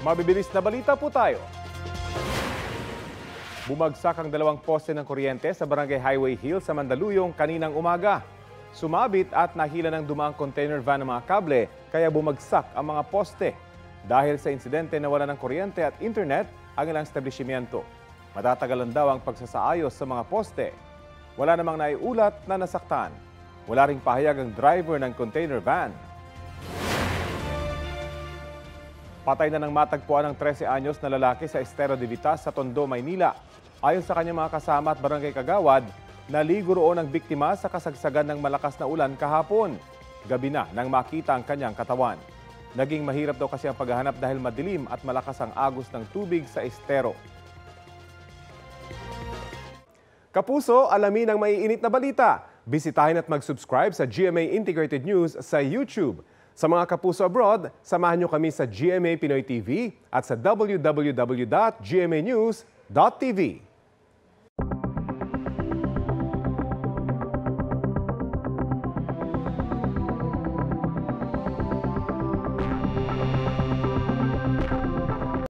Mabibilis na balita po tayo. Bumagsak ang dalawang poste ng kuryente sa Barangay Highway Hill sa Mandaluyong kaninang umaga. Sumabit at nahila ng dumaang container van ng mga kable kaya bumagsak ang mga poste. Dahil sa insidente nawala ng kuryente at internet ang ilang establishmento. Matatagalan daw ang pagsasaayos sa mga poste. Wala namang naiulat na nasaktan. Wala ring pahayag ang driver ng container van. Patay na ng matagpuan ng 13 anyos na lalaki sa Estero de Vitas sa Tondo, Maynila. Ayon sa kanyang mga kasama at barangay Kagawad, naligo roon ang biktima sa kasagsagan ng malakas na ulan kahapon. Gabi na nang makita ang kanyang katawan. Naging mahirap daw kasi ang paghahanap dahil madilim at malakas ang agos ng tubig sa Estero. Kapuso, alamin ang maiinit na balita. Bisitahin at mag-subscribe sa GMA Integrated News sa YouTube. Sa mga kapuso abroad, samahan nyo kami sa GMA Pinoy TV at sa www.gmanews.tv.